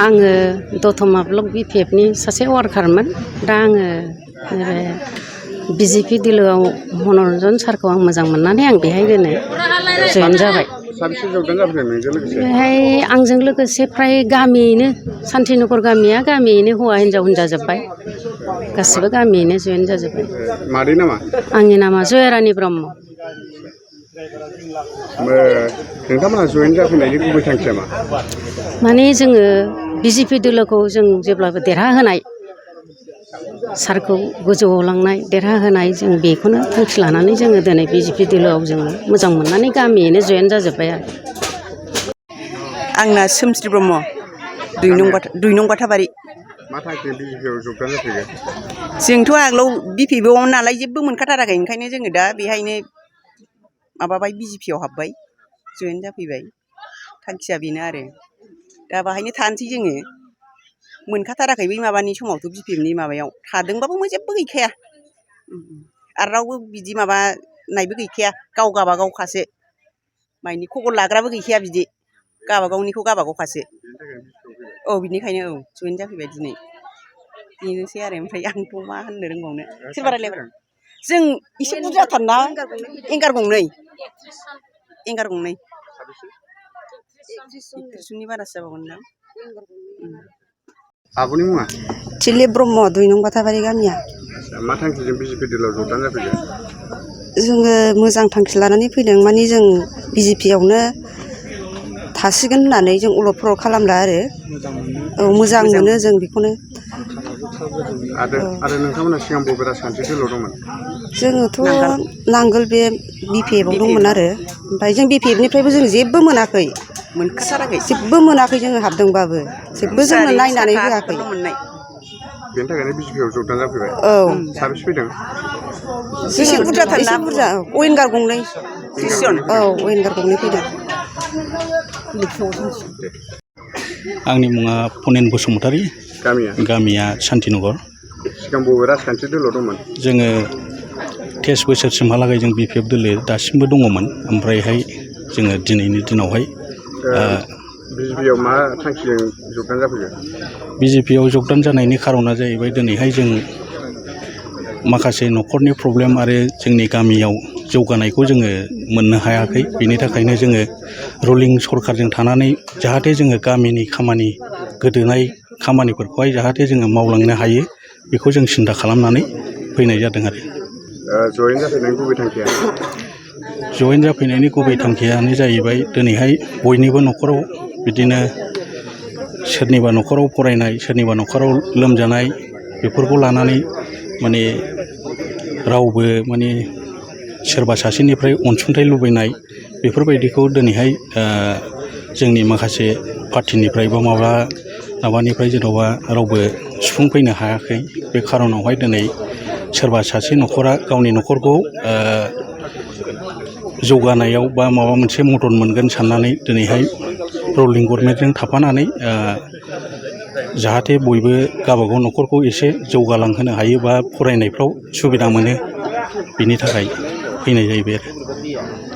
आङो दतमा ब्लक BPFनि सासे वार्कारमोन दा आङो BJP दोलोआव मनरन्जन सारखौ आं मोजां मोननानै आं बेहाय दिनै जयेन जाबाय। बेहाय आंजों लोगोसे फ्राय गामियैनो सान्तिनगर गामिया गामियैनो हौवा हिन्जाव होनजाजोब्बाय गासिबो गामियैनो जयेन जाजोब्बाय। मादै नामा? आंनि नामा जयारानी ब्रह्म। नोंथांमोना जयेन जाफैनायनि गुबै थांखिया मा? माने जोङो BJP दोलोखौ जों जेब्लाबो देरहाहोनाय सारखौ गोजौआव लांनाय देरहाहोनाय जों बेखौनो थांखि लानानै जोङो दिनै BJP दोलोआव जोङो मोजां मोननानै गामियैनो जयेन जाजोब्बाय आरो। आंना सोमस्रि ब्रह्म 2 नं बाथाबारि। मा थांखि BJPआव जगदान जाफैगोन? जोंथ' आगोलाव BPFआव नालाय जेबो मोनखाथाराखै ओंखायनो जोङो दा बेहायनो माबाबाय BJPआव हाबबाय जयेन जाफैबाय थांखिया बेनो आरो दा बाहायनो थानोसै जोङो मोनखाथाराखै बै माबानि समावथ' BPFनि माबायाव थादोंबाबो जेबो गैखाया आरो रावबो बिदि माबानायबो गैखाया गावगाबागावखासो माइनि खबर लाग्राबो गैखाया बिदि गावबागावनिखौ गावबागावखासो। औ बिनिखायनो औ जयेन जाफैबाय दिनै बेनोसै आरो ओमफ्राय आंथ' मा होननो रोंबावनो सोरबा रायलायबाय जों एसे बुरजाथारना एंगार गंनै 31 जननि बारासो जाबावगोनदां। आब'नि मुङा? थिलिप ब्रह्म 2 नं बाथाबारि गामिया। मा थांखिजों BJP दोलोआव जगदान जाफैगोन? जोङो मोजां थांखि लानानै फैदों माने जों BJPआवनो थासिगोन होननानै जों अलद फलद खालामला आरो औ मोजां मोनो जों बेखौनो। आरो नोंथांमोना सिगां बबे राजखान्थि दोलोआव दंमोन? जोङोथ' नांगोल बे BPFआव दंमोन आरो ओमफ्राय जों BPFनिफ्रायबो जों जेबो मोनाखै मोनखाथाराखै जेबो मोनाखै जोङो हाबदोंबाबो जेबो जोंनो नायनानै होआखै। बेनि थाखायनो BJPआव जगदान जाफैबाय। औ साबेसे फैदों? एसे बुरजाथार ना? एसे बुरजा विंगार गंनै। औ विंगार गंनै फैदों। आंनि मुङा फनेन बसुमतारी। गामिया सान्तिनगर। सिगां बबे राजखान्थि दोलोआव दंमोन? जोङो 23 बोसोरसिमहालागै जों BPF दोलो दासिमबो दङमोन ओमफ्रायहाय जोङो दिनैनि दिनावहाय BJPआव मा थांखिजों जगदान जाफैगोन? BJPआव जगदान जानायनि खारना जाहैबाय दिनैहाय जों माखासे न'खरनि प्रब्लेम आरो जोंनि गामियाव जौगानायखौ जोङो मोननो हायाखै बेनि थाखायनो जोङो रुलिं सरकारजों थानानै जाहाथे जोङो गामिनि खामानि गोदोनाय खामानिफोरखौहाय जाहाथे जोङो मावलांनो हायो बेखौ जों सिन्था खालामनानै फैनाय जादों आरो। जयेन जाफैनायनि गुबै थांखिया? जयेन जाफैनायनि गुबै थांखियानो जाहैबाय दिनैहाय बयनिबो न'खराव बिदिनो सोरनिबा न'खराव फरायनाय सोरनिबा न'खराव लोमजानाय बेफोरखौ लानानै माने रावबो माने सोरबा सासेनिफ्राय अनसुंथाइ लुबैनाय बेफोरबायदिखौ दिनैहाय जोंनि माखासे पार्टिनिफ्राय बा माबानिफ्राय जेन'बा रावबो सुफुंफैनो हायाखै बे खारनावहाय दिनै सोरबा सासे न'खरा गावनि न'खरखौ जौगानायाव बा माबा मोनसे मदद मोनगोन साननानै दिनैहाय रुलिं गभर्नमेन्टजों थाफानानै जाहाथे बयबो गावबागाव न'खरखौ एसे जौगालांहोनो हायो बा फरायनायफ्राव सुबिदा मोनो बिनि थाखाय फैनाय जाहैबाय आरो।